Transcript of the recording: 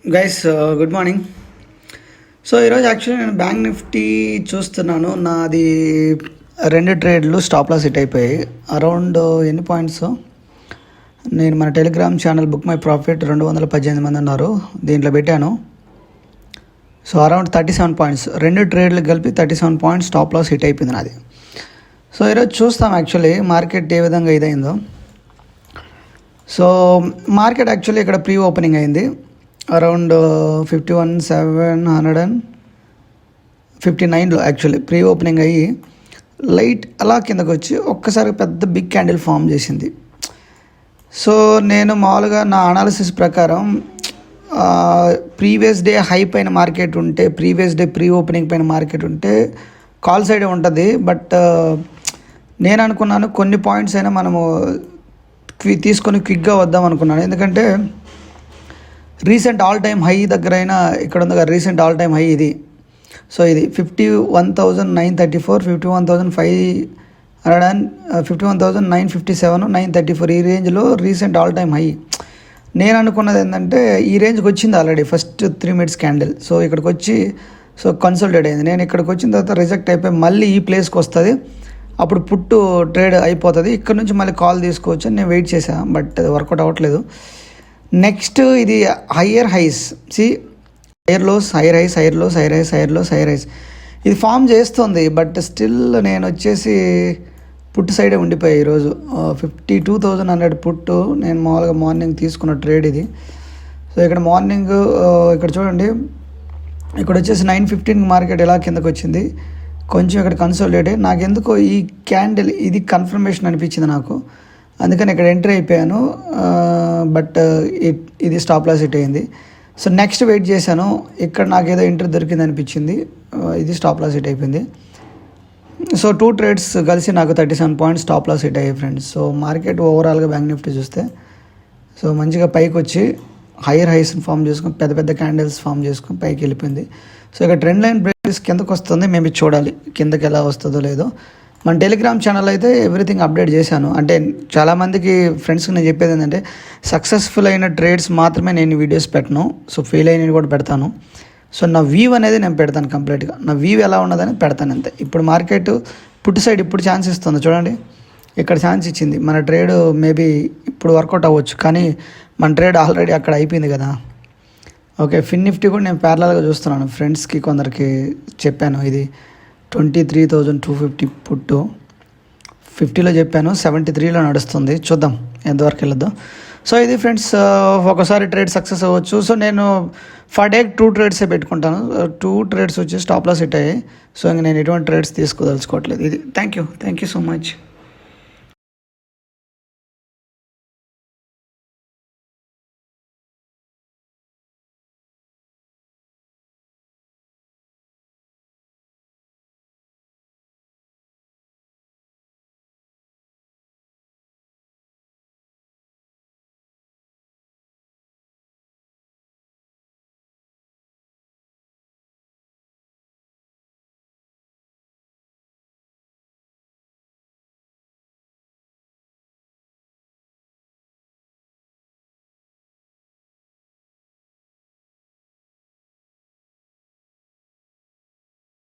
Guys good morning. So ఈరోజు actually నేను bank Nifty చూస్తున్నాను. నాది 2 ట్రేడ్లు స్టాప్ లాస్ హిట్ అయిపోయాయి. అరౌండ్ ఎన్ని పాయింట్స్, నేను మన Telegram channel book my profit 218 మంది ఉన్నారు, దీంట్లో పెట్టాను. సో అరౌండ్ 37 పాయింట్స్, 2 ట్రేడ్లు కలిపి 37 పాయింట్స్ స్టాప్ లాస్ హిట్ అయిపోయింది నాది. సో ఈరోజు చూస్తాం యాక్చువల్లీ మార్కెట్ ఏ విధంగా ఇదైందో. సో మార్కెట్ యాక్చువల్లీ ఇక్కడ ప్రీ ఓపెనింగ్ అయింది అరౌండ్ 51,759లో యాక్చువల్లీ ప్రీ ఓపెనింగ్ అయ్యి లైట్ అలా కిందకు వచ్చి ఒక్కసారి పెద్ద బిగ్ క్యాండిల్ ఫామ్ చేసింది. సో నేను మామూలుగా నా అనాలిసిస్ ప్రకారం ప్రీవియస్ డే హై పైన మార్కెట్ ఉంటే, ప్రీవియస్ డే ప్రీ ఓపెనింగ్ పైన మార్కెట్ ఉంటే కాల్ సైడే ఉంటుంది. బట్ నేను అనుకున్నాను కొన్ని పాయింట్స్ అయినా మనము తీసుకొని క్విక్గా వద్దాం అనుకున్నాను. ఎందుకంటే రీసెంట్ ఆల్ టైమ్ హై దగ్గర అయినా ఇక్కడ ఉంది కదా, రీసెంట్ ఆల్ టైమ్ హై ఇది. సో ఇది 51,934, 51,500, 51,957, 934 ఈ రేంజ్లో రీసెంట్ ఆల్ టైమ్ హై. నేను అనుకున్నది ఏంటంటే ఈ రేంజ్కి వచ్చింది already first 3 minutes candle. So ఇక్కడికి వచ్చి సో కన్సల్టేట్ అయింది. నేను ఇక్కడికి వచ్చిన తర్వాత రిజెక్ట్ అయిపోయి మళ్ళీ ఈ ప్లేస్కి వస్తుంది, అప్పుడు పుట్టు ట్రేడ్ అయిపోతుంది, ఇక్కడ నుంచి మళ్ళీ కాల్ తీసుకోవచ్చు అని నేను వెయిట్ చేశాను. బట్ అది వర్కౌట్ అవ్వట్లేదు. నెక్స్ట్ ఇది higher highs, higher lows, higher highs, higher lows, higher highs, higher lows, higher highs ఇది ఫామ్ చేస్తుంది. బట్ స్టిల్ నేను వచ్చేసి పుట్టు సైడే ఉండిపోయాయి ఈరోజు. 52,100 పుట్టు నేను మామూలుగా మార్నింగ్ తీసుకున్న ట్రేడ్ ఇది. సో ఇక్కడ మార్నింగ్ ఇక్కడ చూడండి, ఇక్కడ వచ్చేసి 9:15 మార్కెట్ ఎలా కిందకు వచ్చింది, కొంచెం ఇక్కడ కన్సోలిడేట్. నాకు ఎందుకో ఈ క్యాండిల్ ఇది కన్ఫర్మేషన్ అనిపించింది నాకు, అందుకని ఇక్కడ ఎంట్రీ అయిపోయాను. బట్ ఇది స్టాప్ లాస్ హిట్ అయింది. సో నెక్స్ట్ వెయిట్ చేశాను, ఇక్కడ నాకేదో ఎంట్రీ దొరికింది అనిపించింది, ఇది స్టాప్ లాస్ హిట్ అయిపోయింది. సో 2 ట్రేడ్స్ కలిసి నాకు 37 పాయింట్స్ స్టాప్ లాస్ హిట్ అయ్యాయి ఫ్రెండ్స్. సో మార్కెట్ ఓవరాల్గా బ్యాంక్ నిఫ్టీ చూస్తే సో మంచిగా పైకి వచ్చి హైయర్ హైస్ని ఫామ్ చేసుకొని పెద్ద పెద్ద క్యాండిల్స్ ఫామ్ చేసుకొని పైకి వెళ్ళిపోయింది. సో ఇక్కడ ట్రెండ్ లైన్ బ్రేక్స్ కిందకు వస్తుంది, మేము చూడాలి కిందకి ఎలా వస్తుందో లేదో. మన టెలిగ్రామ్ ఛానల్ అయితే ఎవ్రీథింగ్ అప్డేట్ చేశాను. అంటే చాలామందికి ఫ్రెండ్స్కి నేను చెప్పేది ఏంటంటే సక్సెస్ఫుల్ అయిన ట్రేడ్స్ మాత్రమే నేను వీడియోస్ పెట్టను, సో ఫెయిల్ అయినవి కూడా పెడతాను. సో నా వ్యూ అనేది నేను పెడతాను కంప్లీట్గా, నా వ్యూ ఎలా ఉన్నదని పెడతాను అంతే. ఇప్పుడు మార్కెట్ పుట్టు సైడ్ ఇప్పుడు ఛాన్స్ ఇస్తుంది చూడండి, ఇక్కడ ఛాన్స్ ఇచ్చింది. మన ట్రేడ్ మేబీ ఇప్పుడు వర్కౌట్ అవ్వచ్చు, కానీ మన ట్రేడ్ ఆల్రెడీ అక్కడ అయిపోయింది కదా. ఓకే, ఫిన్ నిఫ్టీ కూడా నేను ప్యారలల్గా చూస్తున్నాను, ఫ్రెండ్స్కి కొందరికి చెప్పాను. ఇది 23,250 పుట్టు 50లో చెప్పాను, 73లో నడుస్తుంది, చూద్దాం ఎంతవరకు వెళ్ళొద్దు. సో ఇది ఫ్రెండ్స్, ఒకసారి ట్రేడ్ సక్సెస్ అవ్వచ్చు. సో నేను ఫర్ డే 2 ట్రేడ్సే పెట్టుకుంటాను. 2 ట్రేడ్స్ వచ్చి స్టాప్ లాస్ హిట్ అయ్యాయి. సో ఇంక నేను ఎటువంటి ట్రేడ్స్ తీసుకోదలుచుకోవట్లేదు. ఇది థ్యాంక్ యూ సో మచ్.